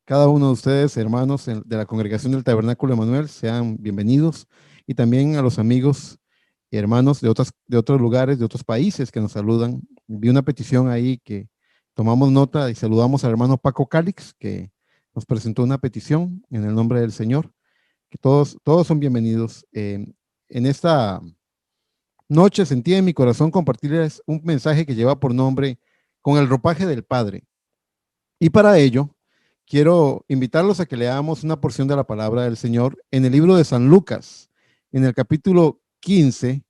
Cada uno de ustedes, hermanos de la congregación del Tabernáculo de Emanuel, sean bienvenidos. Y también a los amigos y hermanos de otros lugares, de otros países que nos saludan. Vi una petición ahí que tomamos nota y saludamos al hermano Paco Calix, que nos presentó una petición en el nombre del Señor, que todos son bienvenidos. En esta noche sentí en mi corazón compartirles un mensaje que lleva por nombre Con el ropaje del Padre. Y para ello, quiero invitarlos a que leamos una porción de la palabra del Señor en el libro de San Lucas, en el capítulo 15,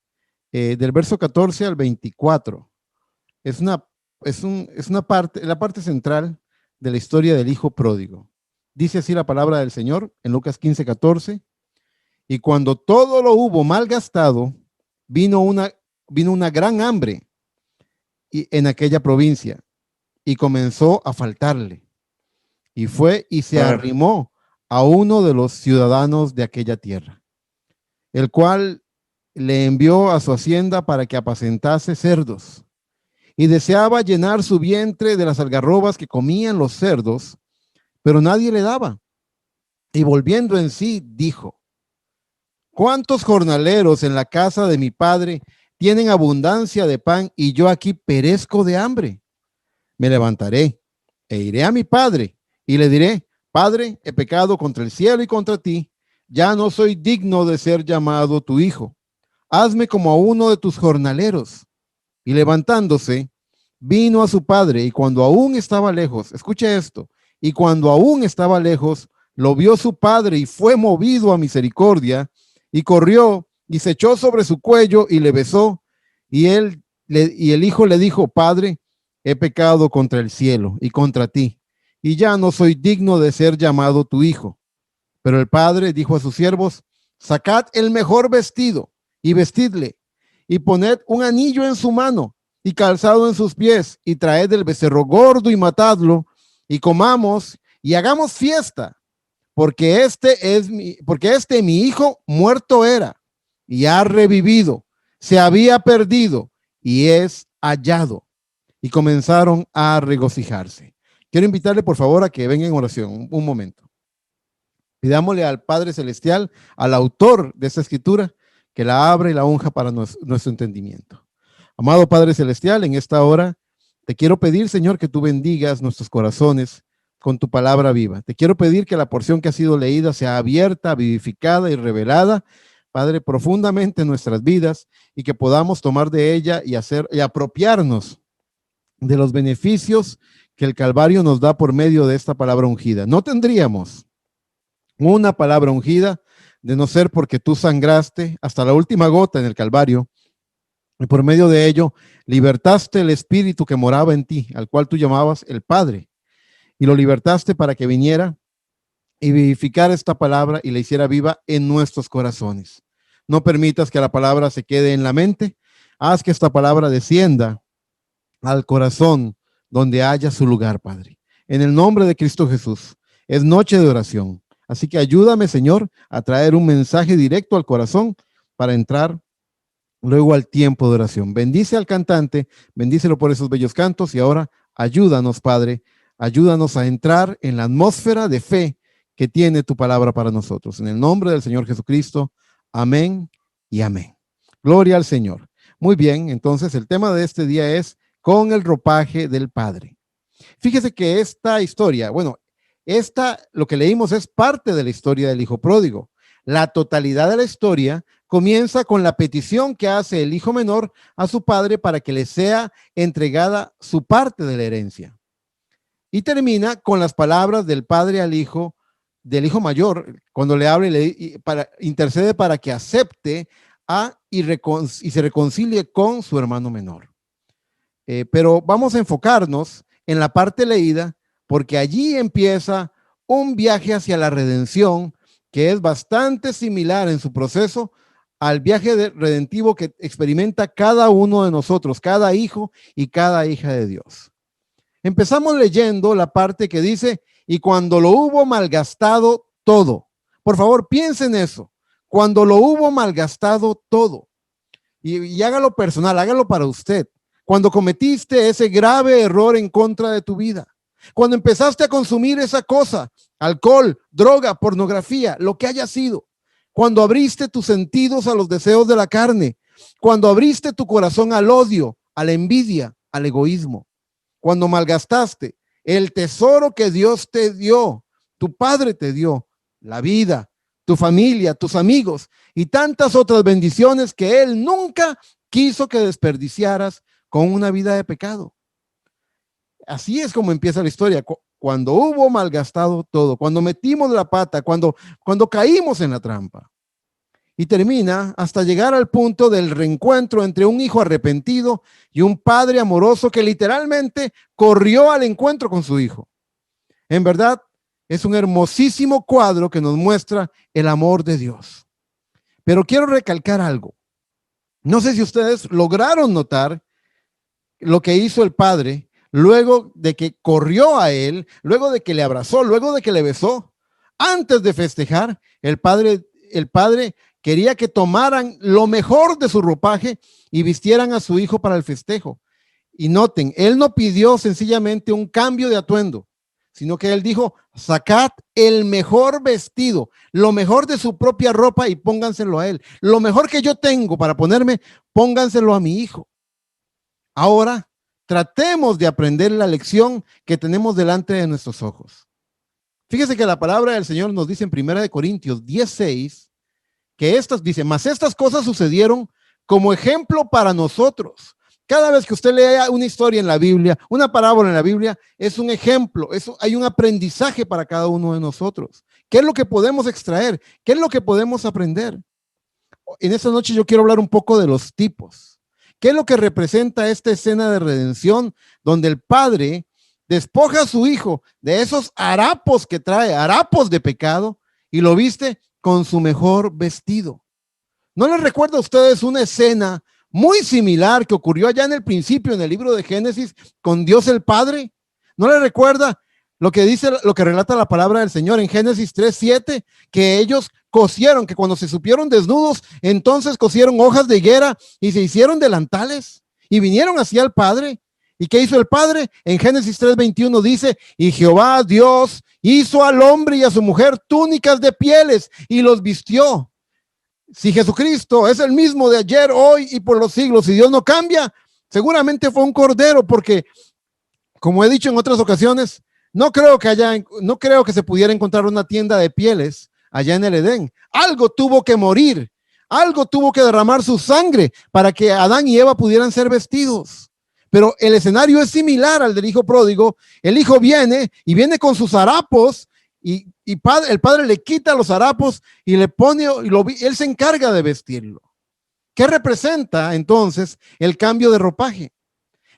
del verso 14 al 24. Es una, es una parte, la parte central de la historia del hijo pródigo. Dice así la palabra del Señor en Lucas 15, 14. Y cuando todo lo hubo malgastado, vino una, vino una gran hambre en aquella provincia y comenzó a faltarle. Y fue y se arrimó a uno de los ciudadanos de aquella tierra, el cual le envió a su hacienda para que apacentase cerdos, y deseaba llenar su vientre de las algarrobas que comían los cerdos, pero nadie le daba. Y volviendo en sí, dijo: ¿cuántos jornaleros en la casa de mi padre tienen abundancia de pan y yo aquí perezco de hambre? Me levantaré e iré a mi padre y le diré: Padre, he pecado contra el cielo y contra ti, ya no soy digno de ser llamado tu hijo. Hazme como a uno de tus jornaleros. Y levantándose, vino a su padre, y cuando aún estaba lejos, escuche esto, y cuando aún estaba lejos, lo vio su padre y fue movido a misericordia, y corrió y se echó sobre su cuello y le besó, y el hijo le dijo: Padre, he pecado contra el cielo y contra ti, y ya no soy digno de ser llamado tu hijo. Pero el padre dijo a sus siervos: sacad el mejor vestido y vestidle, y poned un anillo en su mano y calzado en sus pies, y traed el becerro gordo y matadlo, y comamos y hagamos fiesta, porque este mi hijo muerto era y ha revivido, se había perdido y es hallado. Y comenzaron a regocijarse. Quiero invitarle por favor a que venga en oración un momento. Pidámosle al Padre Celestial, al autor de esta escritura, que la abra y la unja para nuestro entendimiento. Amado Padre Celestial, en esta hora te quiero pedir, Señor, que tú bendigas nuestros corazones con tu palabra viva. Te quiero pedir que la porción que ha sido leída sea abierta, vivificada y revelada, Padre, profundamente en nuestras vidas, y que podamos tomar de ella y apropiarnos de los beneficios que el Calvario nos da por medio de esta palabra ungida. No tendríamos una palabra ungida de no ser porque tú sangraste hasta la última gota en el Calvario, y por medio de ello libertaste el espíritu que moraba en ti, al cual tú llamabas el Padre, y lo libertaste para que viniera y vivificara esta palabra y la hiciera viva en nuestros corazones. No permitas que la palabra se quede en la mente, haz que esta palabra descienda al corazón donde haya su lugar, Padre. En el nombre de Cristo Jesús, es noche de oración. Así que ayúdame, Señor, a traer un mensaje directo al corazón para entrar luego al tiempo de oración. Bendice al cantante, bendícelo por esos bellos cantos, y ahora ayúdanos, Padre, ayúdanos a entrar en la atmósfera de fe que tiene tu palabra para nosotros. En el nombre del Señor Jesucristo, amén y amén. Gloria al Señor. Muy bien, entonces el tema de este día es con el ropaje del Padre. Fíjese que esta historia, bueno, lo que leímos es parte de la historia del hijo pródigo. La totalidad de la historia comienza con la petición que hace el hijo menor a su padre para que le sea entregada su parte de la herencia. Y termina con las palabras del padre al hijo, del hijo mayor, cuando le habla intercede para que acepte y se reconcilie con su hermano menor. Pero vamos a enfocarnos en la parte leída, porque allí empieza un viaje hacia la redención que es bastante similar en su proceso al viaje redentivo que experimenta cada uno de nosotros, cada hijo y cada hija de Dios. Empezamos leyendo la parte que dice: y cuando lo hubo malgastado todo. Por favor, piensen eso. Cuando lo hubo malgastado todo. Y hágalo personal, hágalo para usted. Cuando cometiste ese grave error en contra de tu vida, Cuando empezaste a consumir esa cosa, alcohol, droga, pornografía, lo que haya sido. Cuando abriste tus sentidos a los deseos de la carne. Cuando abriste tu corazón al odio, a la envidia, al egoísmo. Cuando malgastaste el tesoro que Dios te dio, tu Padre te dio, la vida, tu familia, tus amigos y tantas otras bendiciones que Él nunca quiso que desperdiciaras con una vida de pecado. Así es como empieza la historia. Cuando hubo malgastado todo, cuando metimos la pata, cuando caímos en la trampa. Y termina hasta llegar al punto del reencuentro entre un hijo arrepentido y un padre amoroso que literalmente corrió al encuentro con su hijo. En verdad, es un hermosísimo cuadro que nos muestra el amor de Dios. Pero quiero recalcar algo. No sé si ustedes lograron notar lo que hizo el padre luego de que corrió a él, luego de que le abrazó, luego de que le besó. Antes de festejar, el padre quería que tomaran lo mejor de su ropaje y vistieran a su hijo para el festejo. Y noten, él no pidió sencillamente un cambio de atuendo, sino que él dijo, sacad el mejor vestido, lo mejor de su propia ropa y pónganselo a él. Lo mejor que yo tengo para ponerme, pónganselo a mi hijo. Ahora, tratemos de aprender la lección que tenemos delante de nuestros ojos. Fíjese que la palabra del Señor nos dice en 1 Corintios 10:6, que mas estas cosas sucedieron como ejemplo para nosotros. Cada vez que usted lea una historia en la Biblia, una parábola en la Biblia, es un ejemplo, hay un aprendizaje para cada uno de nosotros. ¿Qué es lo que podemos extraer? ¿Qué es lo que podemos aprender? En esta noche yo quiero hablar un poco de los tipos. ¿Qué es lo que representa esta escena de redención donde el padre despoja a su hijo de esos harapos que trae, harapos de pecado, y lo viste con su mejor vestido? ¿No les recuerda a ustedes una escena muy similar que ocurrió allá en el principio en el libro de Génesis con Dios el Padre? ¿No les recuerda lo que dice, lo que relata la palabra del Señor en Génesis 3:7? Que ellos cosieron, que cuando se supieron desnudos, entonces cosieron hojas de higuera y se hicieron delantales y vinieron hacia el Padre. ¿Y qué hizo el Padre? En Génesis 3:21 dice, y Jehová Dios hizo al hombre y a su mujer túnicas de pieles y los vistió. Si Jesucristo es el mismo de ayer, hoy y por los siglos, y Dios no cambia, seguramente fue un cordero, porque, como he dicho en otras ocasiones, no creo que se pudiera encontrar una tienda de pieles allá en el Edén. Algo tuvo que morir, algo tuvo que derramar su sangre para que Adán y Eva pudieran ser vestidos. Pero el escenario es similar al del hijo pródigo. El hijo viene con sus harapos y el padre le quita los harapos y le pone, él se encarga de vestirlo. ¿Qué representa entonces el cambio de ropaje?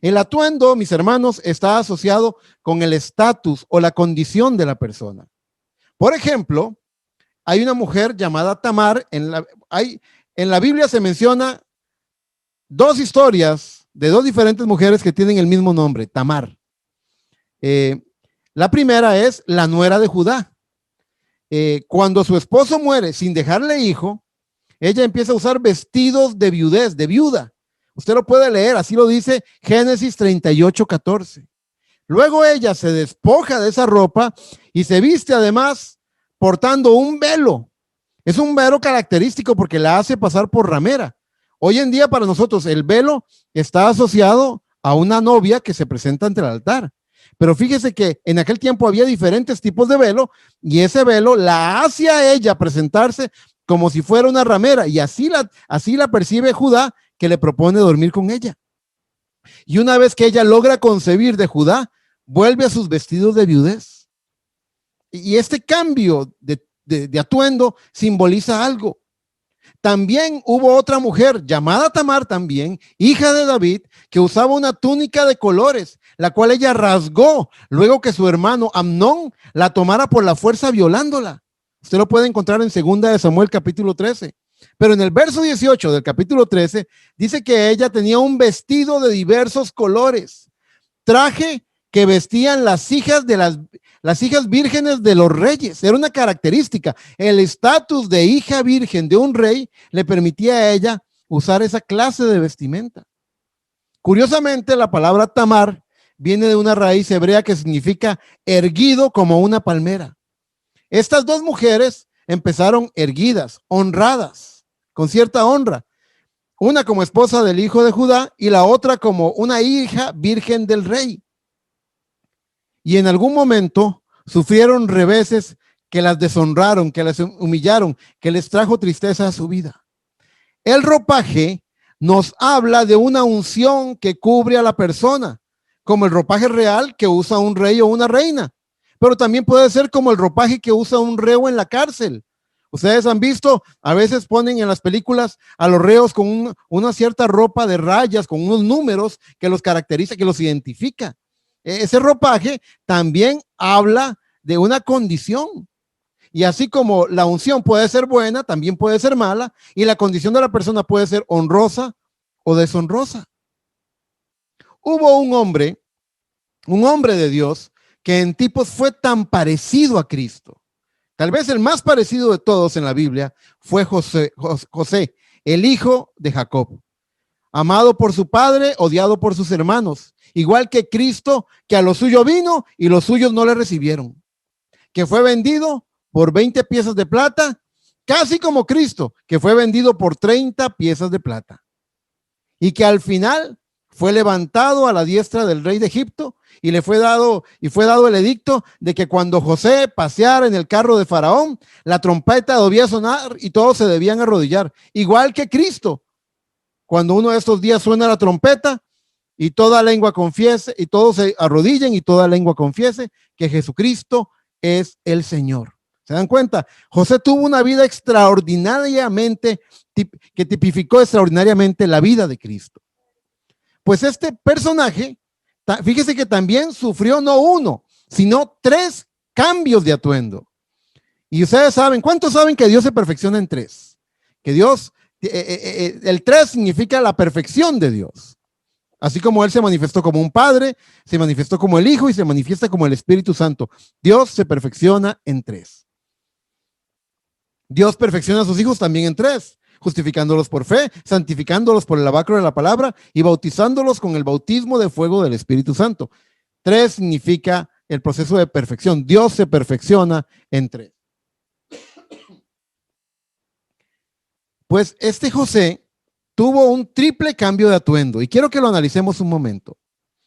El atuendo, mis hermanos, está asociado con el estatus o la condición de la persona. Por ejemplo, hay una mujer llamada Tamar. En la Biblia se menciona dos historias de dos diferentes mujeres que tienen el mismo nombre, Tamar. La primera es la nuera de Judá. Cuando su esposo muere sin dejarle hijo, ella empieza a usar vestidos de viudez, de viuda. Usted lo puede leer, así lo dice Génesis 38:14. Luego ella se despoja de esa ropa y se viste además portando un velo. Es un velo característico porque la hace pasar por ramera. Hoy en día para nosotros el velo está asociado a una novia que se presenta ante el altar. Pero fíjese que en aquel tiempo había diferentes tipos de velo y ese velo la hace a ella presentarse como si fuera una ramera, y así la percibe Judá, que le propone dormir con ella. Y una vez que ella logra concebir de Judá, vuelve a sus vestidos de viudez. Y este cambio de atuendo simboliza algo. También hubo otra mujer llamada Tamar, también hija de David, que usaba una túnica de colores, la cual ella rasgó luego que su hermano Amnón la tomara por la fuerza violándola. Usted lo puede encontrar en 2 de Samuel capítulo 13. Pero en el verso 18 del capítulo 13 dice que ella tenía un vestido de diversos colores, traje que vestían las hijas vírgenes de los reyes. Era una característica. El estatus de hija virgen de un rey le permitía a ella usar esa clase de vestimenta. Curiosamente, la palabra Tamar viene de una raíz hebrea que significa erguido como una palmera. Estas dos mujeres empezaron erguidas, honradas, con cierta honra. Una como esposa del hijo de Judá y la otra como una hija virgen del rey. Y en algún momento sufrieron reveses que las deshonraron, que las humillaron, que les trajo tristeza a su vida. El ropaje nos habla de una unción que cubre a la persona, como el ropaje real que usa un rey o una reina, pero también puede ser como el ropaje que usa un reo en la cárcel. Ustedes han visto, a veces ponen en las películas a los reos con una cierta ropa de rayas, con unos números que los caracteriza, que los identifica. Ese ropaje también habla de una condición. Y así como la unción puede ser buena, también puede ser mala, y la condición de la persona puede ser honrosa o deshonrosa. Hubo un hombre de Dios, que en tipos fue tan parecido a Cristo. Tal vez el más parecido de todos en la Biblia fue José, el hijo de Jacob. Amado por su padre, odiado por sus hermanos. Igual que Cristo, que a lo suyo vino y los suyos no le recibieron. Que fue vendido por 20 piezas de plata, casi como Cristo, que fue vendido por 30 piezas de plata. Y que al final fue levantado a la diestra del rey de Egipto y fue dado el edicto de que cuando José paseara en el carro de Faraón, la trompeta debía sonar y todos se debían arrodillar. Igual que Cristo, cuando uno de estos días suena la trompeta y toda lengua confiese y todos se arrodillen y toda lengua confiese que Jesucristo es el Señor. ¿Se dan cuenta? José tuvo una vida extraordinariamente, que tipificó extraordinariamente la vida de Cristo. Pues este personaje, fíjese que también sufrió no uno, sino 3 cambios de atuendo. Y ustedes saben, ¿cuántos saben que Dios se perfecciona en 3? Que Dios, el 3 significa la perfección de Dios. Así como Él se manifestó como un Padre, se manifestó como el Hijo y se manifiesta como el Espíritu Santo. Dios se perfecciona en 3. Dios perfecciona a sus hijos también en 3, justificándolos por fe, santificándolos por el lavacro de la palabra y bautizándolos con el bautismo de fuego del Espíritu Santo. 3 significa el proceso de perfección. Dios se perfecciona en 3. Pues este José tuvo un triple cambio de atuendo y quiero que lo analicemos un momento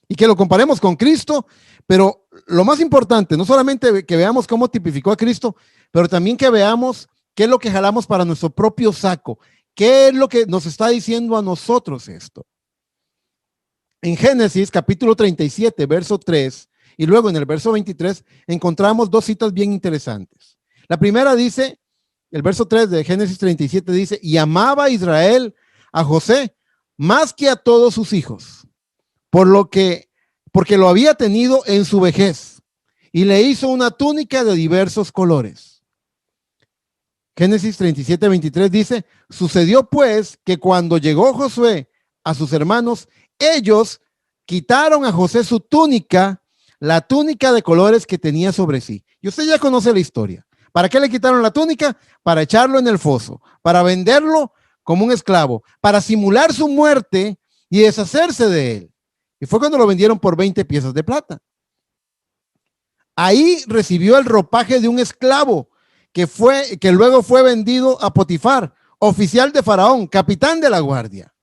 y que lo comparemos con Cristo, pero lo más importante, no solamente que veamos cómo tipificó a Cristo, pero también que veamos qué es lo que jalamos para nuestro propio saco, qué es lo que nos está diciendo a nosotros esto. En Génesis capítulo 37, verso 3, y luego en el verso 23 encontramos 2 citas bien interesantes. La primera dice, el verso 3 de Génesis 37 dice, y amaba Israel a José más que a todos sus hijos, porque lo había tenido en su vejez y le hizo una túnica de diversos colores. Génesis 37, 23 dice, sucedió pues que cuando llegó Josué a sus hermanos, ellos quitaron a José su túnica, la túnica de colores que tenía sobre sí. Y usted ya conoce la historia. ¿Para qué le quitaron la túnica? Para echarlo en el foso, para venderlo como un esclavo, para simular su muerte y deshacerse de él. Y fue cuando lo vendieron por 20 piezas de plata. Ahí recibió el ropaje de un esclavo que luego fue vendido a Potifar, oficial de Faraón, capitán de la guardia.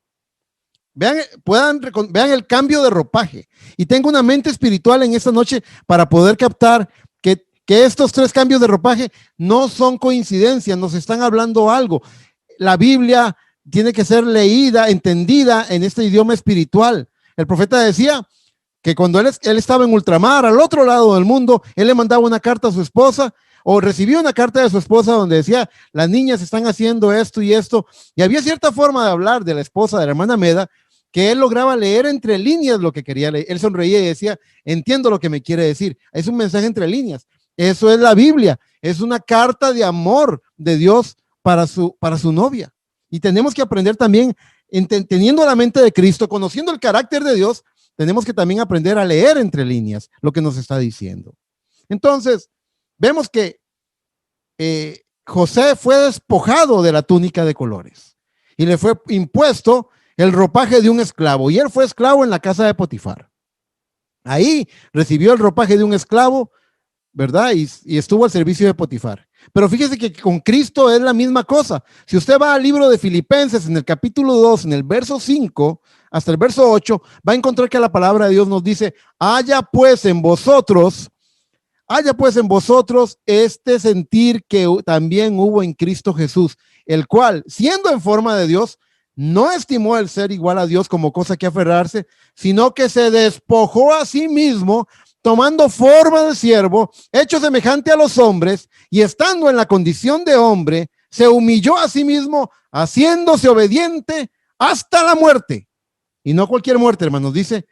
Vean el cambio de ropaje. Y tengo una mente espiritual en esta noche para poder captar que estos 3 cambios de ropaje no son coincidencias, nos están hablando algo. La Biblia tiene que ser leída, entendida en este idioma espiritual. El profeta decía que cuando él estaba en ultramar, al otro lado del mundo, él le mandaba una carta a su esposa, o recibió una carta de su esposa donde decía, las niñas están haciendo esto y esto, y había cierta forma de hablar de la esposa de la hermana Meda, que él lograba leer entre líneas lo que quería leer. Él sonreía y decía, entiendo lo que me quiere decir. Es un mensaje entre líneas. Eso es la Biblia. Es una carta de amor de Dios para su novia. Y tenemos que aprender también, teniendo la mente de Cristo, conociendo el carácter de Dios, tenemos que también aprender a leer entre líneas lo que nos está diciendo. Entonces, vemos que José fue despojado de la túnica de colores y le fue impuesto el ropaje de un esclavo, y él fue esclavo en la casa de Potifar. Ahí recibió el ropaje de un esclavo, ¿verdad? Y estuvo al servicio de Potifar. Pero fíjese que con Cristo es la misma cosa. Si usted va al libro de Filipenses, en el capítulo 2, en el verso 5 hasta el verso 8, va a encontrar que la palabra de Dios nos dice, haya pues en vosotros este sentir que también hubo en Cristo Jesús, el cual, siendo en forma de Dios, no estimó el ser igual a Dios como cosa que aferrarse, sino que se despojó a sí mismo, tomando forma de siervo, hecho semejante a los hombres, y estando en la condición de hombre, se humilló a sí mismo, haciéndose obediente hasta la muerte. Y no cualquier muerte, hermanos, dice,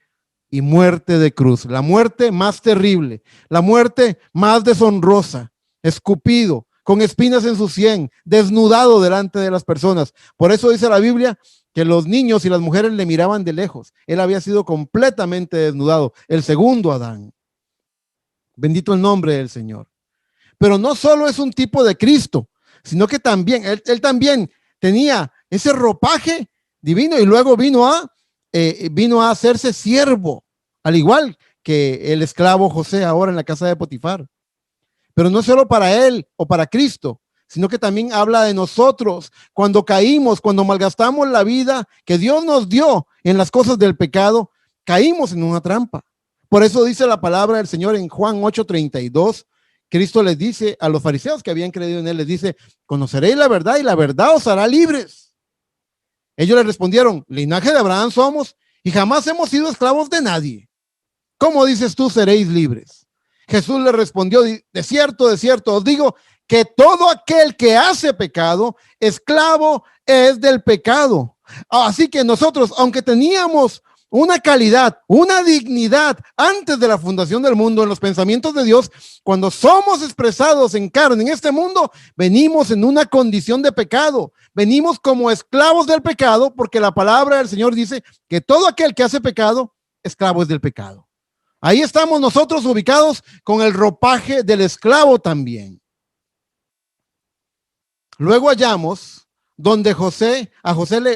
y muerte de cruz, la muerte más terrible, la muerte más deshonrosa, escupido, con espinas en su sien, desnudado delante de las personas. Por eso dice la Biblia que los niños y las mujeres le miraban de lejos. Él había sido completamente desnudado, el segundo Adán. Bendito el nombre del Señor. Pero no solo es un tipo de Cristo, sino que también, él también tenía ese ropaje divino y luego vino a hacerse siervo, al igual que el esclavo José ahora en la casa de Potifar. Pero no solo para él o para Cristo, sino que también habla de nosotros cuando caímos, cuando malgastamos la vida que Dios nos dio en las cosas del pecado, caímos en una trampa. Por eso dice la palabra del Señor en Juan 8:32. Cristo les dice a los fariseos que habían creído en él, les dice, conoceréis la verdad y la verdad os hará libres. Ellos le respondieron, linaje de Abraham somos y jamás hemos sido esclavos de nadie. ¿Cómo dices tú seréis libres? Jesús le respondió, de cierto, os digo que todo aquel que hace pecado, esclavo es del pecado. Así que nosotros, aunque teníamos una calidad, una dignidad antes de la fundación del mundo en los pensamientos de Dios, cuando somos expresados en carne en este mundo, venimos en una condición de pecado, venimos como esclavos del pecado, porque la palabra del Señor dice que todo aquel que hace pecado, esclavo es del pecado. Ahí estamos nosotros ubicados con el ropaje del esclavo también. Luego hallamos donde a José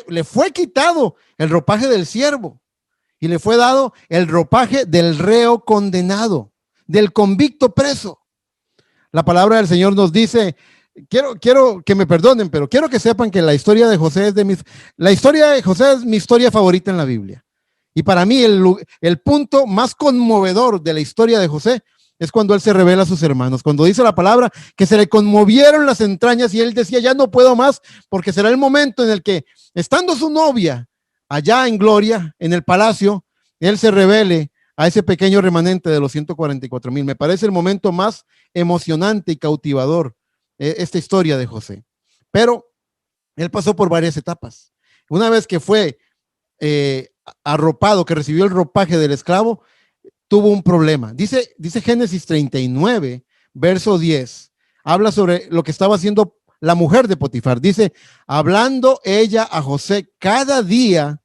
le fue quitado el ropaje del siervo y le fue dado el ropaje del reo condenado, del convicto preso. La palabra del Señor nos dice, quiero que me perdonen, pero quiero que sepan que la historia de José es mi historia favorita en la Biblia. Y para mí el punto más conmovedor de la historia de José es cuando él se revela a sus hermanos, cuando dice la palabra que se le conmovieron las entrañas y él decía, ya no puedo más, porque será el momento en el que, estando su novia allá en gloria, en el palacio, él se revele a ese pequeño remanente de los 144,000. Me parece el momento más emocionante y cautivador, esta historia de José. Pero él pasó por varias etapas. Una vez que fue arropado, que recibió el ropaje del esclavo, tuvo un problema. Dice Génesis 39, verso 10, habla sobre lo que estaba haciendo la mujer de Potifar. Dice, hablando ella a José cada día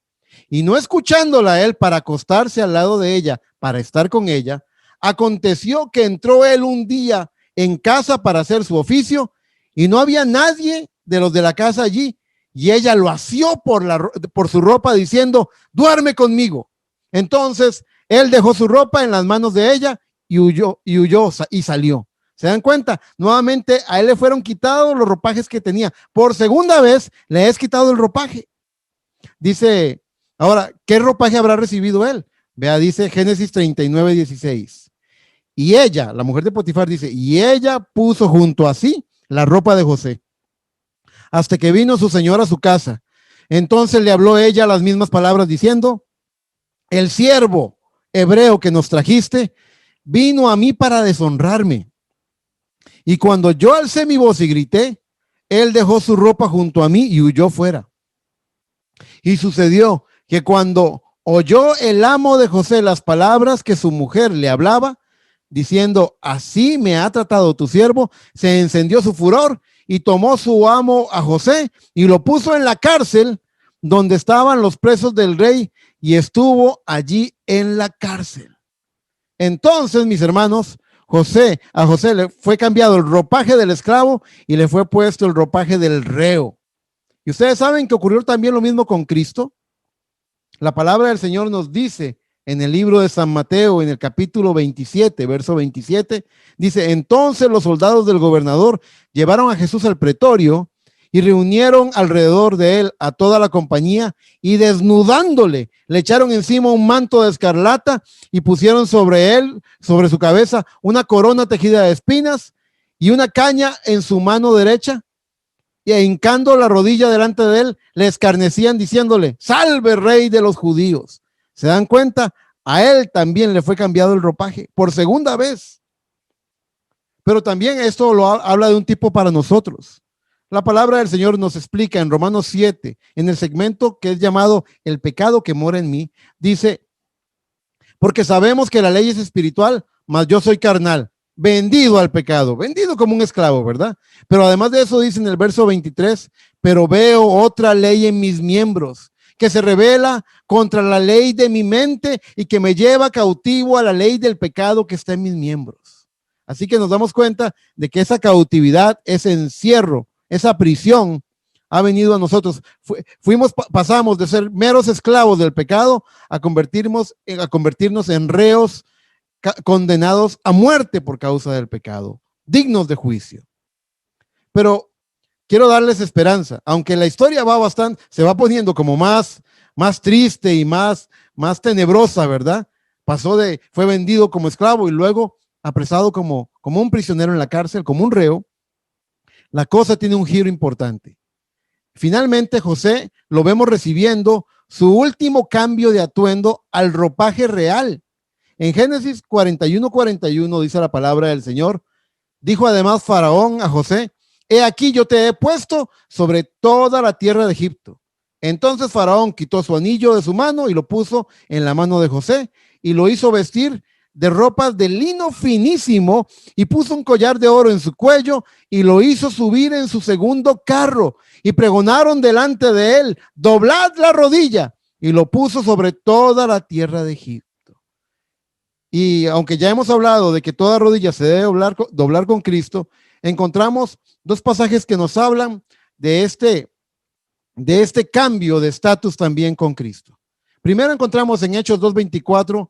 y no escuchándola a él para acostarse al lado de ella, para estar con ella, aconteció que entró él un día en casa para hacer su oficio y no había nadie de los de la casa allí, y ella lo asió por su ropa diciendo, duerme conmigo. Entonces él dejó su ropa en las manos de ella y huyó y salió. ¿Se dan cuenta? Nuevamente a él le fueron quitados los ropajes que tenía. Por segunda vez le es quitado el ropaje. Dice, ahora, ¿qué ropaje habrá recibido él? Vea, dice Génesis 39, 16. Y ella, la mujer de Potifar, dice, y ella puso junto a sí la ropa de José, hasta que vino su señor a su casa. Entonces le habló ella las mismas palabras diciendo, el siervo hebreo que nos trajiste vino a mí para deshonrarme. Y cuando yo alcé mi voz y grité, él dejó su ropa junto a mí y huyó fuera. Y sucedió que cuando oyó el amo de José las palabras que su mujer le hablaba, diciendo, así me ha tratado tu siervo, se encendió su furor y tomó su amo a José y lo puso en la cárcel donde estaban los presos del rey, y estuvo allí en la cárcel. Entonces, mis hermanos, a José le fue cambiado el ropaje del esclavo y le fue puesto el ropaje del reo. Y ustedes saben que ocurrió también lo mismo con Cristo. La palabra del Señor nos dice en el libro de San Mateo, en el capítulo 27, verso 27, dice: entonces los soldados del gobernador llevaron a Jesús al pretorio y reunieron alrededor de él a toda la compañía, y desnudándole, le echaron encima un manto de escarlata y pusieron sobre él, sobre su cabeza, una corona tejida de espinas y una caña en su mano derecha, y hincando la rodilla delante de él, le escarnecían diciéndole: salve, rey de los judíos. ¿Se dan cuenta? A él también le fue cambiado el ropaje por segunda vez. Pero también esto habla de un tipo para nosotros. La palabra del Señor nos explica en Romanos 7, en el segmento que es llamado el pecado que mora en mí, dice: porque sabemos que la ley es espiritual, mas yo soy carnal, vendido al pecado, vendido como un esclavo, ¿verdad? Pero además de eso dice en el verso 23, pero veo otra ley en mis miembros, que se revela contra la ley de mi mente y que me lleva cautivo a la ley del pecado que está en mis miembros. Así que nos damos cuenta de que esa cautividad, ese encierro, esa prisión ha venido a nosotros. Pasamos de ser meros esclavos del pecado a convertirnos en reos condenados a muerte por causa del pecado, dignos de juicio. Pero quiero darles esperanza, aunque la historia se va poniendo como más triste y más tenebrosa, ¿verdad? Fue vendido como esclavo y luego apresado como un prisionero en la cárcel, como un reo. La cosa tiene un giro importante. Finalmente, José lo vemos recibiendo su último cambio de atuendo al ropaje real. En Génesis 41:41 dice la palabra del Señor: dijo además Faraón a José: he aquí yo te he puesto sobre toda la tierra de Egipto. Entonces Faraón quitó su anillo de su mano y lo puso en la mano de José y lo hizo vestir de ropas de lino finísimo y puso un collar de oro en su cuello y lo hizo subir en su segundo carro y pregonaron delante de él: doblad la rodilla, y lo puso sobre toda la tierra de Egipto. Y aunque ya hemos hablado de que toda rodilla se debe doblar con Cristo, encontramos dos pasajes que nos hablan de este cambio de estatus también con Cristo. Primero encontramos en Hechos 2:24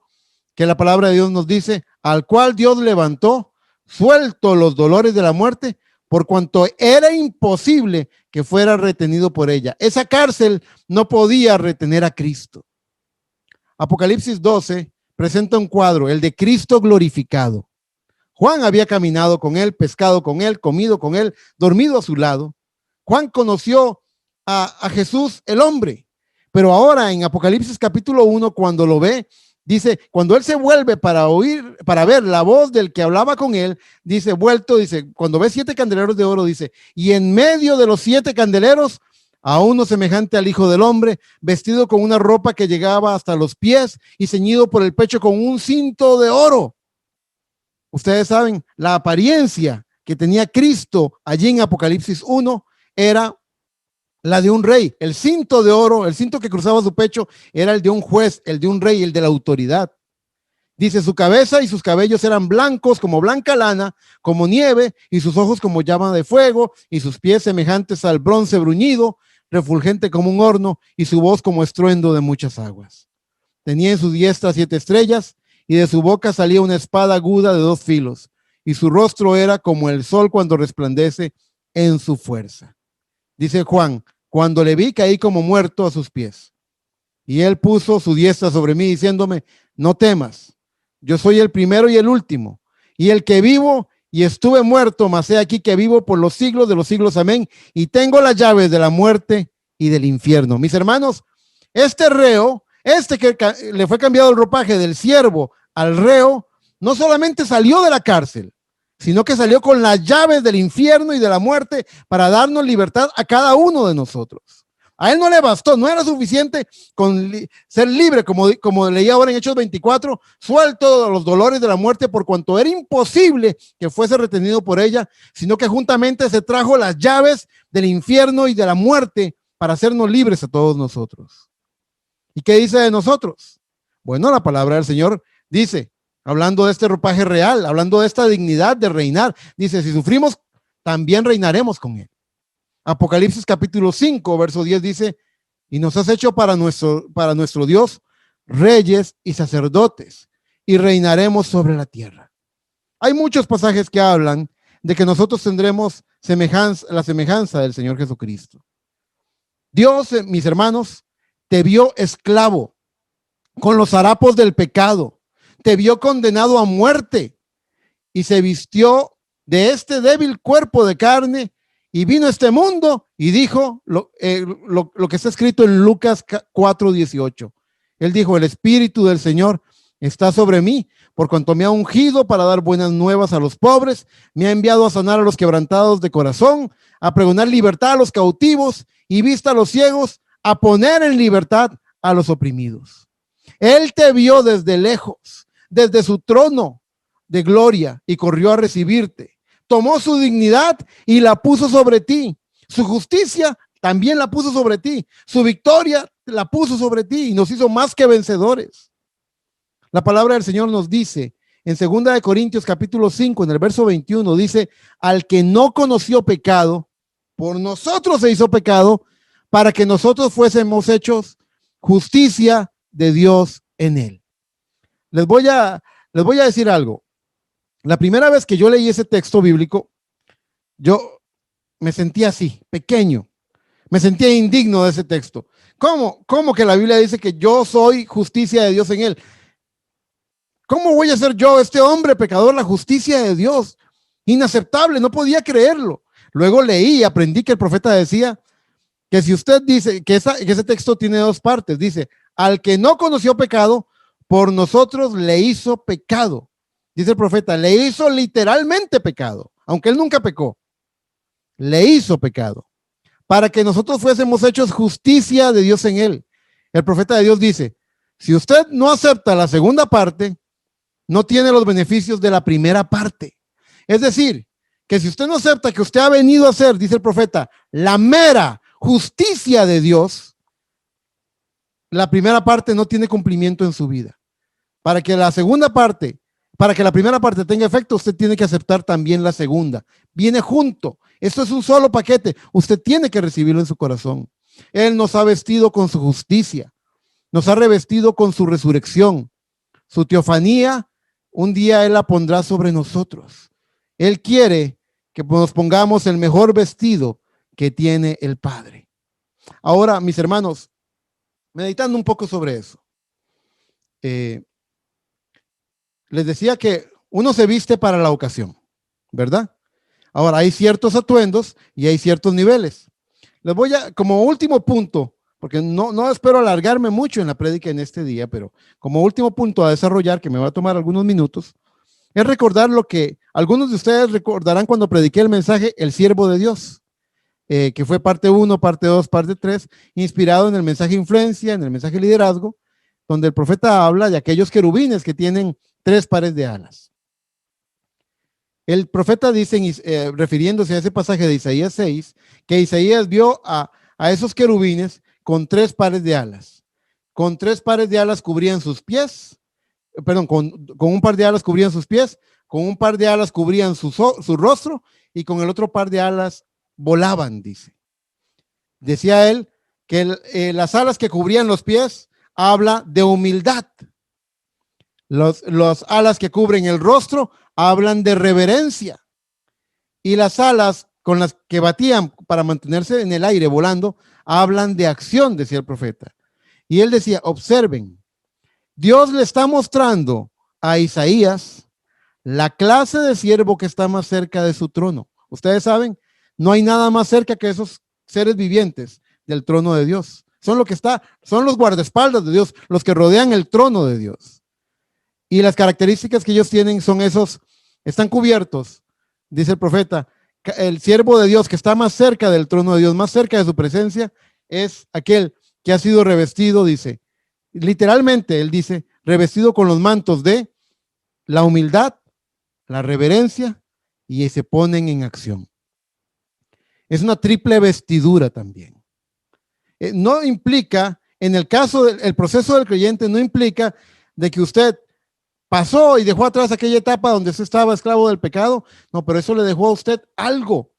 que la palabra de Dios nos dice: al cual Dios levantó, suelto los dolores de la muerte, por cuanto era imposible que fuera retenido por ella. Esa cárcel no podía retener a Cristo. Apocalipsis 12 presenta un cuadro, el de Cristo glorificado. Juan había caminado con él, pescado con él, comido con él, dormido a su lado. Juan conoció a Jesús, el hombre. Pero ahora en Apocalipsis capítulo 1, cuando lo ve, dice, cuando él se vuelve para ver la voz del que hablaba con él, dice, cuando ve 7 candeleros de oro, dice, y en medio de los 7 candeleros, a uno semejante al Hijo del Hombre, vestido con una ropa que llegaba hasta los pies y ceñido por el pecho con un cinto de oro. Ustedes saben, la apariencia que tenía Cristo allí en Apocalipsis 1 era la de un rey. El cinto de oro, el cinto que cruzaba su pecho, era el de un juez, el de un rey, el de la autoridad. Dice, su cabeza y sus cabellos eran blancos como blanca lana, como nieve, y sus ojos como llama de fuego, y sus pies semejantes al bronce bruñido, refulgente como un horno, y su voz como estruendo de muchas aguas. Tenía en su diestra 7 estrellas, y de su boca salía una espada aguda de 2 filos, y su rostro era como el sol cuando resplandece en su fuerza. Dice Juan, cuando le vi, caí como muerto a sus pies. Y él puso su diestra sobre mí, diciéndome, no temas, yo soy el primero y el último, y el que vivo y estuve muerto, mas he aquí que vivo por los siglos de los siglos, amén, y tengo las llaves de la muerte y del infierno. Mis hermanos, este reo, que le fue cambiado el ropaje del siervo al reo, no solamente salió de la cárcel, sino que salió con las llaves del infierno y de la muerte para darnos libertad a cada uno de nosotros. A él no le bastó, no era suficiente con ser libre, como leía ahora en Hechos 24, suelto de los dolores de la muerte por cuanto era imposible que fuese retenido por ella, sino que juntamente se trajo las llaves del infierno y de la muerte para hacernos libres a todos nosotros. ¿Y qué dice de nosotros? Bueno, la palabra del Señor dice, hablando de este ropaje real, hablando de esta dignidad de reinar, dice, si sufrimos, también reinaremos con él. Apocalipsis capítulo 5, verso 10 dice, y nos has hecho para nuestro Dios reyes y sacerdotes, y reinaremos sobre la tierra. Hay muchos pasajes que hablan de que nosotros tendremos la semejanza del Señor Jesucristo. Dios, mis hermanos, te vio esclavo con los harapos del pecado, te vio condenado a muerte y se vistió de este débil cuerpo de carne y vino a este mundo y dijo lo que está escrito en Lucas 4:18. Él dijo: el Espíritu del Señor está sobre mí, por cuanto me ha ungido para dar buenas nuevas a los pobres, me ha enviado a sanar a los quebrantados de corazón, a pregonar libertad a los cautivos y vista a los ciegos, a poner en libertad a los oprimidos. Él te vio desde lejos, desde su trono de gloria, y corrió a recibirte. Tomó su dignidad y la puso sobre ti. Su justicia también la puso sobre ti. Su victoria la puso sobre ti y nos hizo más que vencedores. La palabra del Señor nos dice en 2 Corintios capítulo 5, en el verso 21, dice: al que no conoció pecado, por nosotros se hizo pecado, para que nosotros fuésemos hechos justicia de Dios en él. Les voy a decir algo. La primera vez que yo leí ese texto bíblico, yo me sentía así, pequeño. Me sentía indigno de ese texto. ¿Cómo que la Biblia dice que yo soy justicia de Dios en él? ¿Cómo voy a ser yo, este hombre pecador, la justicia de Dios? Inaceptable, no podía creerlo. Luego leí y aprendí que el profeta decía que si usted dice que ese texto tiene dos partes, dice: al que no conoció pecado, por nosotros le hizo pecado. Dice el profeta, le hizo literalmente pecado, aunque él nunca pecó. Le hizo pecado, para que nosotros fuésemos hechos justicia de Dios en él. El profeta de Dios dice: si usted no acepta la segunda parte, no tiene los beneficios de la primera parte. Es decir, que si usted no acepta que usted ha venido a ser, dice el profeta, la mera justicia de Dios, la primera parte no tiene cumplimiento en su vida. Para que la primera parte tenga efecto, usted tiene que aceptar también la segunda. Viene junto. Esto es un solo paquete. Usted tiene que recibirlo en su corazón. Él nos ha vestido con su justicia. Nos ha revestido con su resurrección. Su teofanía, un día Él la pondrá sobre nosotros. Él quiere que nos pongamos el mejor vestido que tiene el Padre. Ahora, mis hermanos, meditando un poco sobre eso, les decía que uno se viste para la ocasión, ¿verdad? Ahora, hay ciertos atuendos y hay ciertos niveles. Les voy a, como último punto, porque no espero alargarme mucho en la prédica en este día, pero como último punto a desarrollar, que me va a tomar algunos minutos, es recordar lo que algunos de ustedes recordarán cuando prediqué el mensaje El Siervo de Dios, que fue parte 1, parte 2, parte 3, inspirado en el mensaje Influencia, en el mensaje Liderazgo, donde el profeta habla de aquellos querubines que tienen 3 pares de alas. El profeta dice, refiriéndose a ese pasaje de Isaías 6, que Isaías vio a esos querubines con 3 pares de alas. Con 3 pares de alas cubrían sus pies, perdón, con un par de alas cubrían sus pies, con un par de alas cubrían su rostro y con el otro par de alas volaban, dice. Decía él que las alas que cubrían los pies habla de humildad. Los alas que cubren el rostro hablan de reverencia. Y las alas con las que batían para mantenerse en el aire volando hablan de acción, decía el profeta. Y él decía, observen, Dios le está mostrando a Isaías la clase de siervo que está más cerca de su trono. Ustedes saben, no hay nada más cerca que esos seres vivientes del trono de Dios. Son los guardaespaldas de Dios, los que rodean el trono de Dios. Y las características que ellos tienen son están cubiertos, dice el profeta. El siervo de Dios que está más cerca del trono de Dios, más cerca de su presencia, es aquel que ha sido revestido, dice, literalmente él dice, revestido con los mantos de la humildad, la reverencia, y se ponen en acción. Es una triple vestidura también. No implica, en el caso del proceso del creyente, no implica de que usted pasó y dejó atrás aquella etapa donde usted estaba esclavo del pecado. No, pero eso le dejó a usted algo.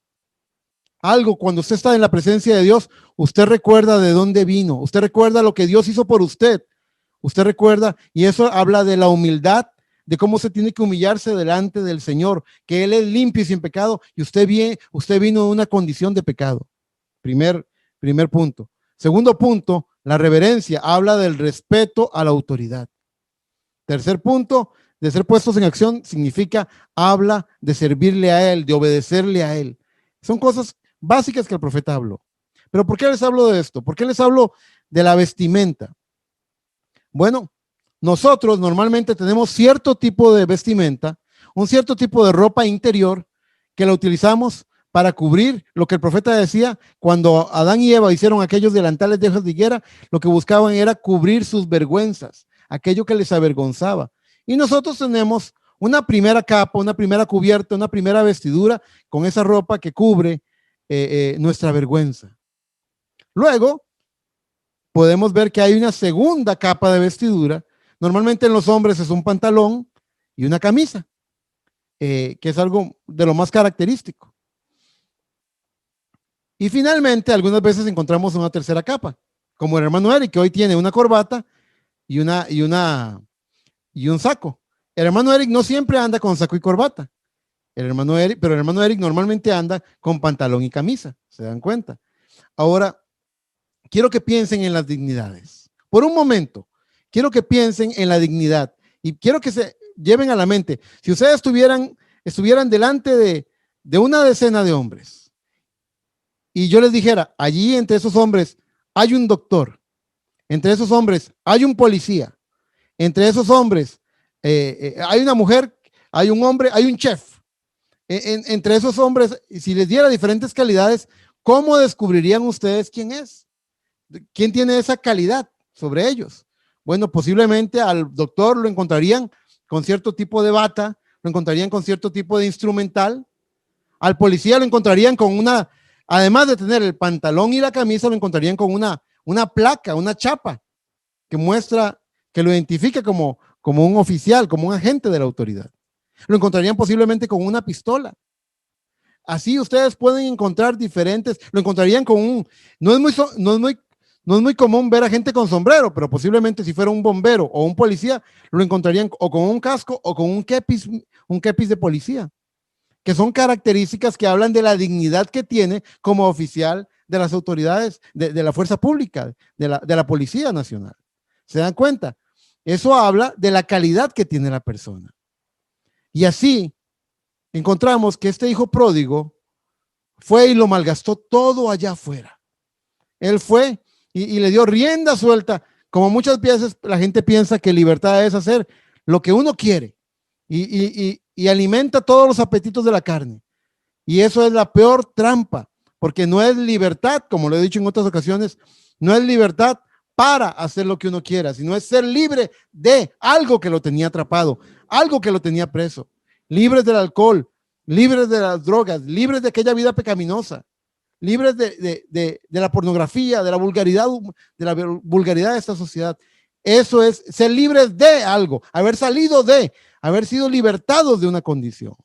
Cuando usted está en la presencia de Dios, usted recuerda de dónde vino. Usted recuerda lo que Dios hizo por usted. Usted recuerda, y eso habla de la humildad, de cómo se tiene que humillarse delante del Señor, que Él es limpio y sin pecado, y usted vino de una condición de pecado. Primer punto. Segundo punto, la reverencia habla del respeto a la autoridad. Tercer punto, de ser puestos en acción significa habla de servirle a Él, de obedecerle a Él. Son cosas básicas que el profeta habló. Pero ¿por qué les hablo de esto? ¿Por qué les hablo de la vestimenta? Bueno, nosotros normalmente tenemos cierto tipo de vestimenta, un cierto tipo de ropa interior que la utilizamos para cubrir lo que el profeta decía cuando Adán y Eva hicieron aquellos delantales de hojas de higuera, lo que buscaban era cubrir sus vergüenzas, aquello que les avergonzaba. Y nosotros tenemos una primera capa, una primera cubierta, una primera vestidura con esa ropa que cubre nuestra vergüenza. Luego, podemos ver que hay una segunda capa de vestidura. Normalmente en los hombres es un pantalón y una camisa, que es algo de lo más característico. Y finalmente, algunas veces encontramos una tercera capa, como el hermano Eric, que hoy tiene una corbata y un saco. El hermano Eric no siempre anda con saco y corbata. Pero el hermano Eric normalmente anda con pantalón y camisa. ¿Se dan cuenta? Ahora, quiero que piensen en las dignidades. Por un momento, quiero que piensen en la dignidad y quiero que se lleven a la mente. Si ustedes estuvieran delante de una decena de hombres y yo les dijera, allí entre esos hombres hay un doctor, entre esos hombres hay un policía, entre esos hombres hay una mujer, hay un hombre, hay un chef. Entre esos hombres, si les diera diferentes calidades, ¿cómo descubrirían ustedes quién es? ¿Quién tiene esa calidad sobre ellos? Bueno, posiblemente al doctor lo encontrarían con cierto tipo de bata, lo encontrarían con cierto tipo de instrumental. Al policía lo encontrarían con además de tener el pantalón y la camisa, lo encontrarían con una placa, una chapa que muestra, que lo identifica como un oficial, como un agente de la autoridad. Lo encontrarían posiblemente con una pistola. Así ustedes pueden encontrar diferentes, lo encontrarían con no es muy común ver a gente con sombrero, pero posiblemente si fuera un bombero o un policía, lo encontrarían o con un casco o con un kepis de policía, que son características que hablan de la dignidad que tiene como oficial de las autoridades, de la fuerza pública, de la Policía Nacional. ¿Se dan cuenta? Eso habla de la calidad que tiene la persona. Y así encontramos que este hijo pródigo fue y lo malgastó todo allá afuera. Él fue y le dio rienda suelta, como muchas veces la gente piensa que libertad es hacer lo que uno quiere y alimenta todos los apetitos de la carne. Y eso es la peor trampa, porque no es libertad, como lo he dicho en otras ocasiones, no es libertad para hacer lo que uno quiera, sino es ser libre de algo que lo tenía atrapado, algo que lo tenía preso, libres del alcohol, libres de las drogas, libres de aquella vida pecaminosa, libres de la pornografía, de la vulgaridad de esta sociedad. Eso es ser libres de algo, haber sido libertados de una condición.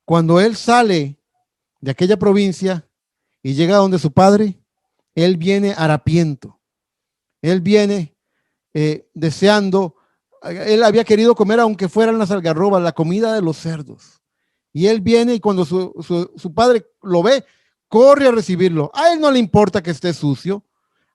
Cuando él sale de aquella provincia y llega donde su padre, él viene harapiento. Él viene deseando, él había querido comer aunque fueran las algarrobas, la comida de los cerdos. Y él viene y cuando su padre lo ve, corre a recibirlo. A él no le importa que esté sucio.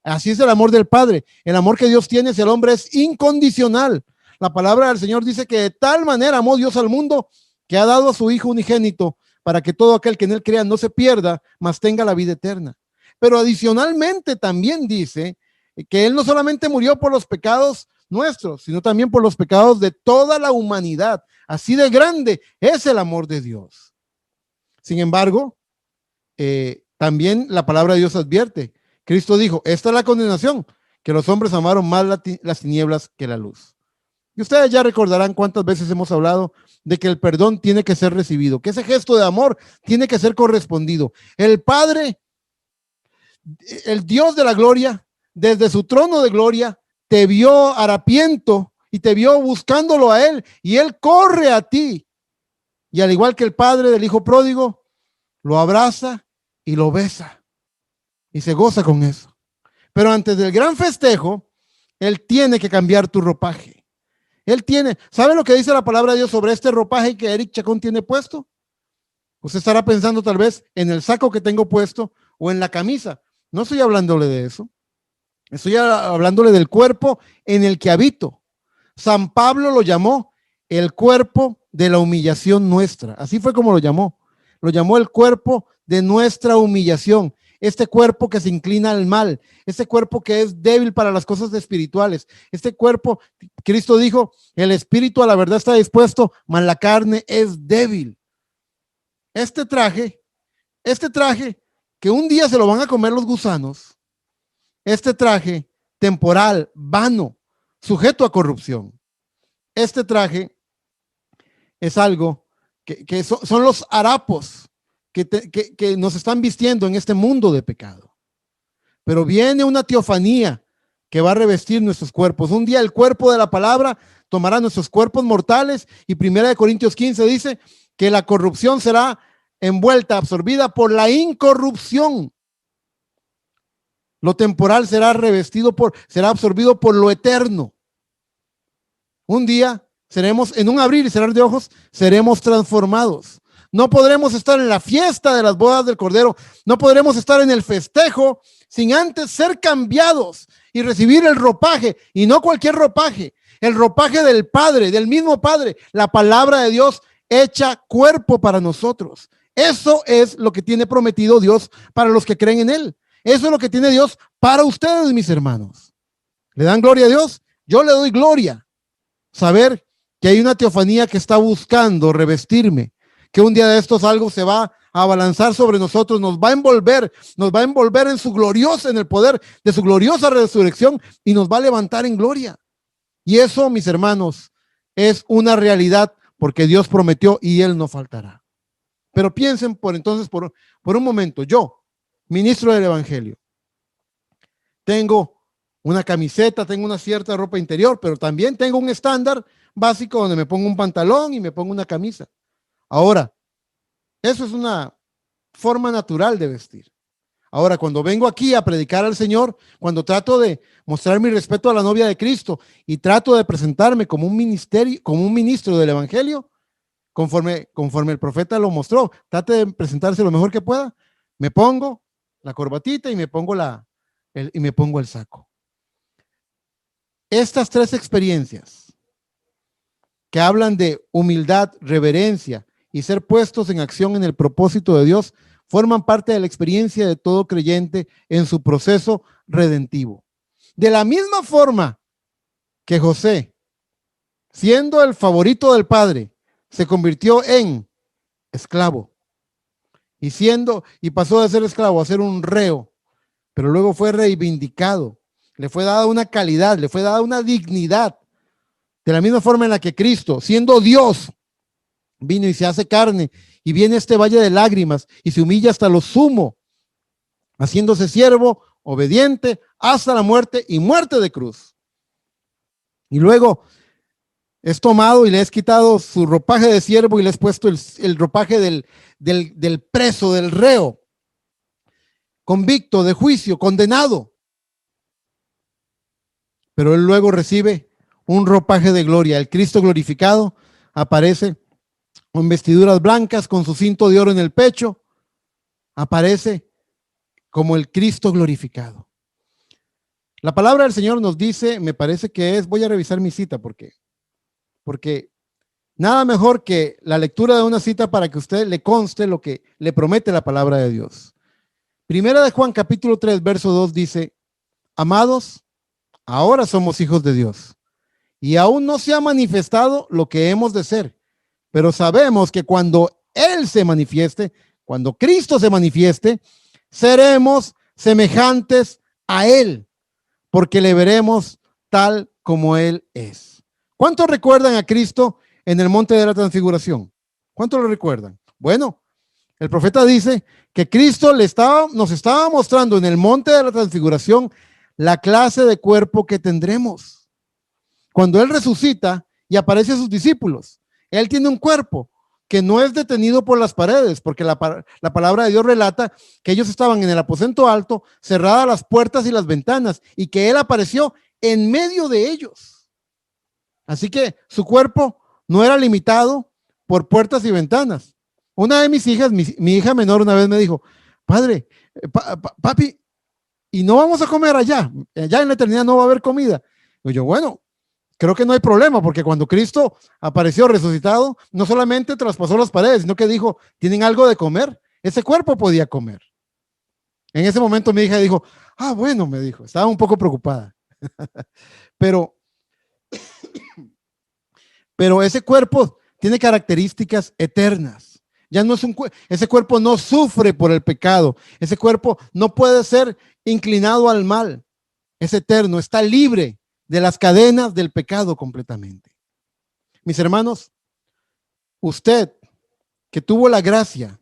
Así es el amor del Padre. El amor que Dios tiene hacia el hombre es incondicional. La palabra del Señor dice que de tal manera amó Dios al mundo que ha dado a su Hijo unigénito para que todo aquel que en él crea no se pierda, mas tenga la vida eterna. Pero adicionalmente también dice que él no solamente murió por los pecados nuestros, sino también por los pecados de toda la humanidad. Así de grande es el amor de Dios. Sin embargo, también la palabra de Dios advierte. Cristo dijo, esta es la condenación, que los hombres amaron más las tinieblas que la luz. Y ustedes ya recordarán cuántas veces hemos hablado de que el perdón tiene que ser recibido, que ese gesto de amor tiene que ser correspondido. El Padre, el Dios de la gloria, desde su trono de gloria, te vio harapiento y te vio buscándolo a él y él corre a ti. Y al igual que el padre del hijo pródigo, lo abraza y lo besa y se goza con eso. Pero antes del gran festejo, Él tiene que cambiar tu ropaje. Él tiene, ¿sabe lo que dice la palabra de Dios sobre este ropaje que Eric Chacón tiene puesto? Usted estará pensando tal vez en el saco que tengo puesto o en la camisa. No estoy hablándole de eso. Estoy hablándole del cuerpo en el que habito. San Pablo lo llamó el cuerpo de la humillación nuestra. Así fue como lo llamó. Lo llamó el cuerpo de nuestra humillación. Este cuerpo que se inclina al mal, este cuerpo que es débil para las cosas espirituales, este cuerpo, Cristo dijo, el espíritu a la verdad está dispuesto, mas la carne es débil. Este traje que un día se lo van a comer los gusanos, este traje temporal, vano, sujeto a corrupción. Este traje es algo que son los harapos que nos están vistiendo en este mundo de pecado. Pero viene una teofanía que va a revestir nuestros cuerpos. Un día el cuerpo de la palabra tomará nuestros cuerpos mortales y 1 Corintios 15 dice que la corrupción será envuelta, absorbida por la incorrupción. Lo temporal será será absorbido por lo eterno. Un día seremos, en un abrir y cerrar de ojos, seremos transformados. No podremos estar en la fiesta de las bodas del Cordero, no podremos estar en el festejo sin antes ser cambiados y recibir el ropaje, y no cualquier ropaje, el ropaje del Padre, del mismo Padre, la palabra de Dios hecha cuerpo para nosotros. Eso es lo que tiene prometido Dios para los que creen en Él. Eso es lo que tiene Dios para ustedes, mis hermanos. ¿Le dan gloria a Dios? Yo le doy gloria. Saber que hay una teofanía que está buscando revestirme, que un día de estos algo se va a abalanzar sobre nosotros, nos va a envolver en su gloriosa, en el poder de su gloriosa resurrección y nos va a levantar en gloria. Y eso, mis hermanos, es una realidad porque Dios prometió y Él no faltará. Pero piensen por un momento, yo, ministro del Evangelio, tengo una camiseta, tengo una cierta ropa interior, pero también tengo un estándar básico donde me pongo un pantalón y me pongo una camisa. Ahora, eso es una forma natural de vestir. Ahora, cuando vengo aquí a predicar al Señor, cuando trato de mostrar mi respeto a la novia de Cristo y trato de presentarme como un ministro del Evangelio, conforme el profeta lo mostró, trate de presentarse lo mejor que pueda, me pongo la corbatita y me pongo el saco. Estas tres experiencias que hablan de humildad, reverencia y ser puestos en acción en el propósito de Dios forman parte de la experiencia de todo creyente en su proceso redentivo. De la misma forma que José, siendo el favorito del padre, se convirtió en esclavo y pasó de ser esclavo a ser un reo, pero luego fue reivindicado, le fue dada una calidad, le fue dada una dignidad. De la misma forma en la que Cristo, siendo Dios, vino y se hace carne y viene a este valle de lágrimas y se humilla hasta lo sumo, haciéndose siervo, obediente hasta la muerte y muerte de cruz. Y luego es tomado y le es quitado su ropaje de siervo y le es puesto el ropaje del preso, del reo, convicto de juicio, condenado. Pero él luego recibe un ropaje de gloria. El Cristo glorificado aparece con vestiduras blancas, con su cinto de oro en el pecho, aparece como el Cristo glorificado. La palabra del Señor nos dice, me parece que voy a revisar mi cita porque nada mejor que la lectura de una cita para que a usted le conste lo que le promete la palabra de Dios. Primera de Juan capítulo 3 verso 2 dice, amados, ahora somos hijos de Dios y aún no se ha manifestado lo que hemos de ser. Pero sabemos que cuando Él se manifieste, cuando Cristo se manifieste, seremos semejantes a Él, porque le veremos tal como Él es. ¿Cuántos recuerdan a Cristo en el monte de la transfiguración? ¿Cuántos lo recuerdan? Bueno, el profeta dice que Cristo nos estaba mostrando en el monte de la transfiguración la clase de cuerpo que tendremos. Cuando Él resucita y aparece a sus discípulos, Él tiene un cuerpo que no es detenido por las paredes, porque la palabra de Dios relata que ellos estaban en el aposento alto, cerradas las puertas y las ventanas, y que él apareció en medio de ellos. Así que su cuerpo no era limitado por puertas y ventanas. Una de mis hijas, mi hija menor, una vez me dijo: padre, papi, y no vamos a comer allá en la eternidad no va a haber comida. Y yo, bueno, creo que no hay problema, porque cuando Cristo apareció resucitado, no solamente traspasó las paredes, sino que dijo: ¿tienen algo de comer? Ese cuerpo podía comer. En ese momento mi hija dijo: ah, bueno, me dijo, estaba un poco preocupada. pero ese cuerpo tiene características eternas. Ya no es ese cuerpo no sufre por el pecado. Ese cuerpo no puede ser inclinado al mal. Es eterno, está libre de las cadenas del pecado completamente. Mis hermanos, usted que tuvo la gracia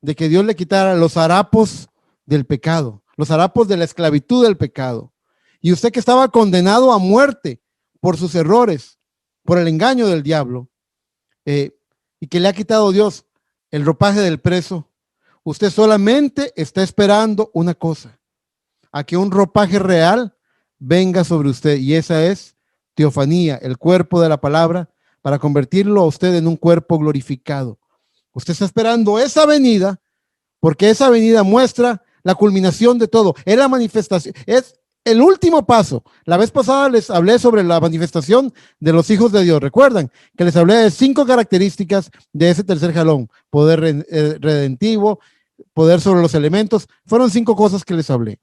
de que Dios le quitara los harapos del pecado, los harapos de la esclavitud del pecado, y usted que estaba condenado a muerte por sus errores, por el engaño del diablo, y que le ha quitado Dios el ropaje del preso, usted solamente está esperando una cosa: a que un ropaje real venga sobre usted, y esa es teofanía, el cuerpo de la palabra, para convertirlo a usted en un cuerpo glorificado. Usted está esperando esa venida, porque esa venida muestra la culminación de todo. Es la manifestación, es el último paso. La vez pasada les hablé sobre la manifestación de los hijos de Dios. Recuerdan que les hablé de 5 características de ese tercer jalón: poder redentivo, poder sobre los elementos. Fueron 5 cosas que les hablé.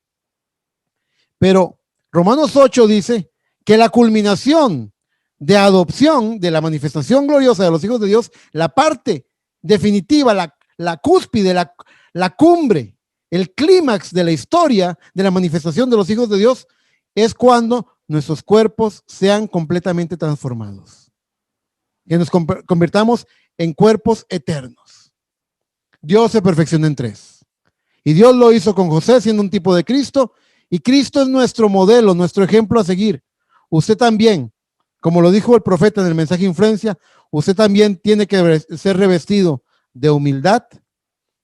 Pero Romanos 8 dice que la culminación de adopción, de la manifestación gloriosa de los hijos de Dios, la parte definitiva, la cúspide, la cumbre, el clímax de la historia de la manifestación de los hijos de Dios, es cuando nuestros cuerpos sean completamente transformados, que nos convirtamos en cuerpos eternos. Dios se perfeccionó en 3, y Dios lo hizo con José, siendo un tipo de Cristo, y Cristo es nuestro modelo, nuestro ejemplo a seguir. Usted también, como lo dijo el profeta en el mensaje Influencia, usted también tiene que ser revestido de humildad,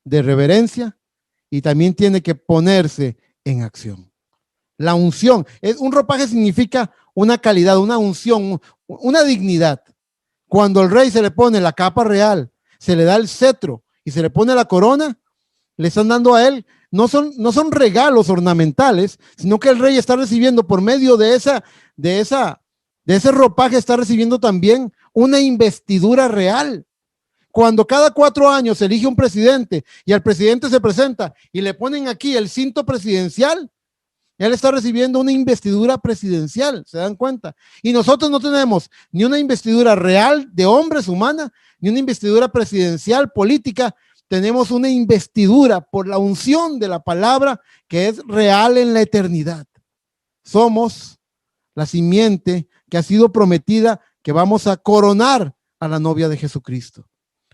de reverencia, y también tiene que ponerse en acción. La unción, un ropaje significa una calidad, una unción, una dignidad. Cuando al rey se le pone la capa real, se le da el cetro y se le pone la corona, le están dando a él, no son regalos ornamentales, sino que el rey está recibiendo por medio de ese ropaje, está recibiendo también una investidura real. Cuando cada 4 años se elige un presidente y al presidente se presenta y le ponen aquí el cinto presidencial, él está recibiendo una investidura presidencial, ¿se dan cuenta? Y nosotros no tenemos ni una investidura real de hombres humana, ni una investidura presidencial política. Tenemos una investidura por la unción de la palabra que es real en la eternidad. Somos la simiente que ha sido prometida, que vamos a coronar a la novia de Jesucristo.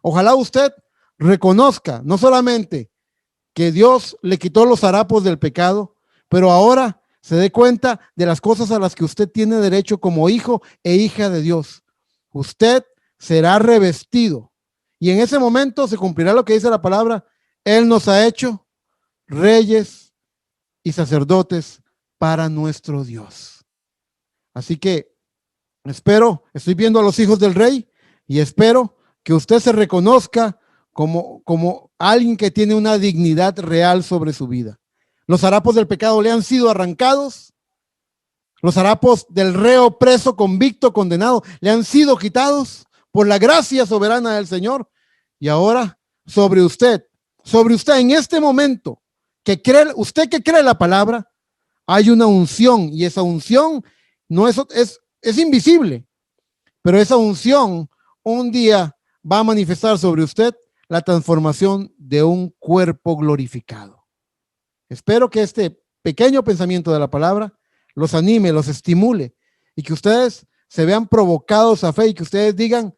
Ojalá usted reconozca no solamente que Dios le quitó los harapos del pecado, pero ahora se dé cuenta de las cosas a las que usted tiene derecho como hijo e hija de Dios. Usted será revestido, y en ese momento se cumplirá lo que dice la palabra: Él nos ha hecho reyes y sacerdotes para nuestro Dios. Así que estoy viendo a los hijos del rey, y espero que usted se reconozca como alguien que tiene una dignidad real sobre su vida. Los harapos del pecado le han sido arrancados. Los harapos del reo preso, convicto, condenado, le han sido quitados por la gracia soberana del Señor. Y ahora sobre usted en este momento, usted que cree la palabra, hay una unción, y esa unción no es invisible, pero esa unción un día va a manifestar sobre usted la transformación de un cuerpo glorificado. Espero que este pequeño pensamiento de la palabra los anime, los estimule, y que ustedes se vean provocados a fe, y que ustedes digan,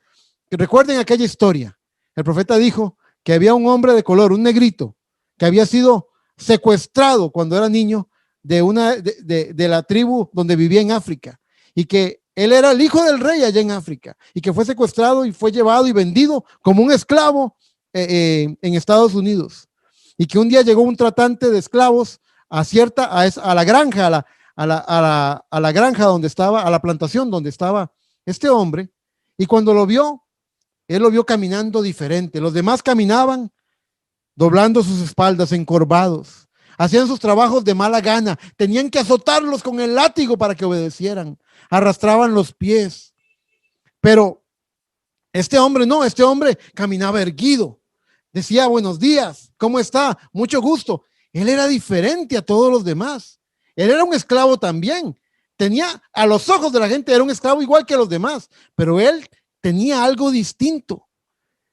que recuerden aquella historia. El profeta dijo que había un hombre de color, un negrito, que había sido secuestrado cuando era niño de la tribu donde vivía en África, y que él era el hijo del rey allá en África y que fue secuestrado y fue llevado y vendido como un esclavo en Estados Unidos. Y que un día llegó un tratante de esclavos a la granja, a la granja donde estaba, a la plantación donde estaba este hombre. Y cuando lo vio, él lo vio caminando diferente. Los demás caminaban doblando sus espaldas, encorvados. Hacían sus trabajos de mala gana. Tenían que azotarlos con el látigo para que obedecieran. Arrastraban los pies. Pero este hombre no, este hombre caminaba erguido. Decía, buenos días, ¿cómo está? Mucho gusto. Él era diferente a todos los demás. Él era un esclavo también. Tenía, a los ojos de la gente, era un esclavo igual que los demás. Pero él tenía algo distinto.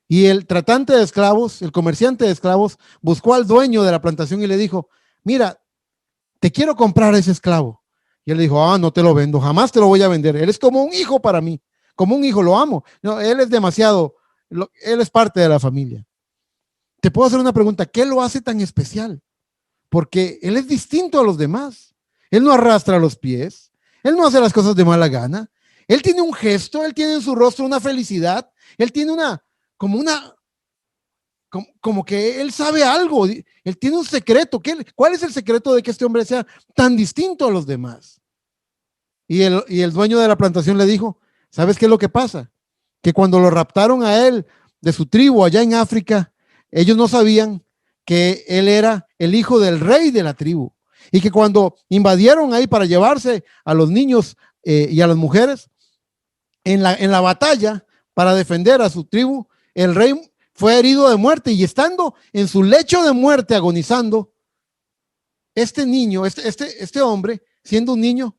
Y el tratante de esclavos, el comerciante de esclavos, buscó al dueño de la plantación y le dijo, mira, te quiero comprar ese esclavo. Y él le dijo, no te lo vendo, jamás te lo voy a vender. Él es como un hijo para mí, como un hijo, lo amo. No, él es demasiado, él es parte de la familia. Te puedo hacer una pregunta, ¿qué lo hace tan especial? Porque él es distinto a los demás. Él no arrastra los pies, él no hace las cosas de mala gana. Él tiene un gesto, él tiene en su rostro una felicidad, él tiene como que él sabe algo, él tiene un secreto. ¿Cuál es el secreto de que este hombre sea tan distinto a los demás? Y el dueño de la plantación le dijo, ¿sabes qué es lo que pasa? Que cuando lo raptaron a él de su tribu allá en África, ellos no sabían que él era el hijo del rey de la tribu. Y que cuando invadieron ahí para llevarse a los niños y a las mujeres, en la batalla para defender a su tribu, el rey fue herido de muerte y estando en su lecho de muerte agonizando, este niño, este hombre, siendo un niño,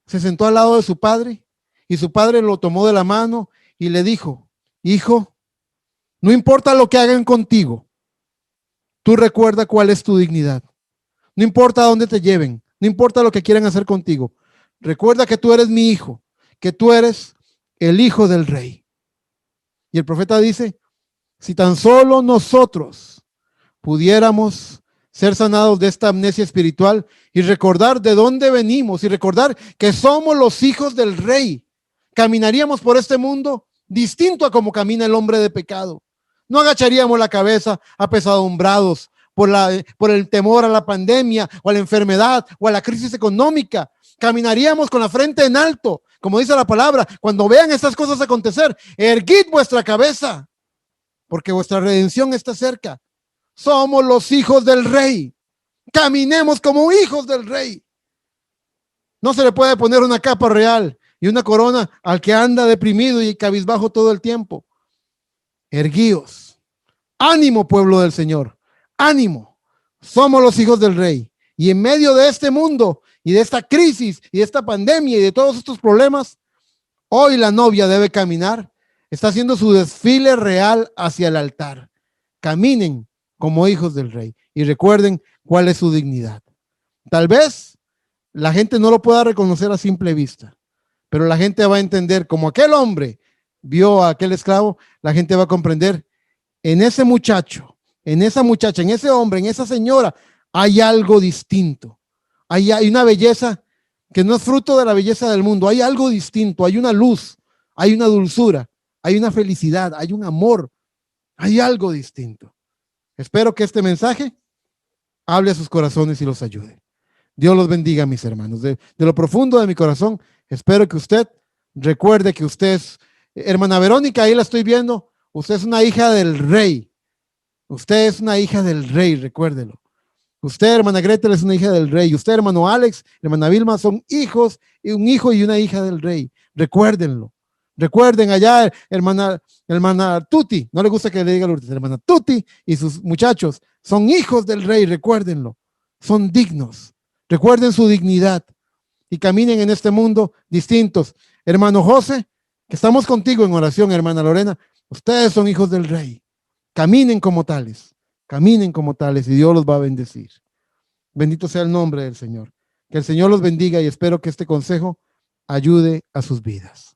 se sentó al lado de su padre y su padre lo tomó de la mano y le dijo, hijo, no importa lo que hagan contigo, tú recuerda cuál es tu dignidad. No importa a dónde te lleven, no importa lo que quieran hacer contigo. Recuerda que tú eres mi hijo, que tú eres el hijo del rey. Y el profeta dice, si tan solo nosotros pudiéramos ser sanados de esta amnesia espiritual y recordar de dónde venimos y recordar que somos los hijos del rey, caminaríamos por este mundo distinto a como camina el hombre de pecado. No agacharíamos la cabeza apesadumbrados por el temor a la pandemia o a la enfermedad o a la crisis económica. Caminaríamos con la frente en alto, como dice la palabra, cuando vean estas cosas acontecer, erguid vuestra cabeza, porque vuestra redención está cerca. Somos los hijos del rey. Caminemos como hijos del rey. No se le puede poner una capa real y una corona al que anda deprimido y cabizbajo todo el tiempo. Erguíos. Ánimo, pueblo del Señor. Ánimo. Somos los hijos del rey. Y en medio de este mundo y de esta crisis y de esta pandemia y de todos estos problemas, hoy la novia debe caminar. Está haciendo su desfile real hacia el altar. Caminen como hijos del rey y recuerden cuál es su dignidad. Tal vez la gente no lo pueda reconocer a simple vista, pero la gente va a entender, como aquel hombre vio a aquel esclavo, la gente va a comprender, en ese muchacho, en esa muchacha, en ese hombre, en esa señora, hay algo distinto. Hay una belleza que no es fruto de la belleza del mundo, hay algo distinto, hay una luz, hay una dulzura, hay una felicidad, hay un amor, hay algo distinto. Espero que este mensaje hable a sus corazones y los ayude. Dios los bendiga, mis hermanos. De lo profundo de mi corazón, espero que usted recuerde que usted es, hermana Verónica, ahí la estoy viendo, usted es una hija del rey. Usted es una hija del rey, recuérdelo. Usted, hermana Gretel, es una hija del rey. Usted, hermano Alex, hermana Vilma, son hijos, un hijo y una hija del rey. Recuérdenlo. Recuerden allá, hermana Tuti, no le gusta que le diga Lourdes, hermana Tuti y sus muchachos son hijos del rey, recuérdenlo, son dignos, recuerden su dignidad y caminen en este mundo distintos. Hermano José, que estamos contigo en oración, hermana Lorena, ustedes son hijos del rey, caminen como tales y Dios los va a bendecir. Bendito sea el nombre del Señor. Que el Señor los bendiga y espero que este consejo ayude a sus vidas.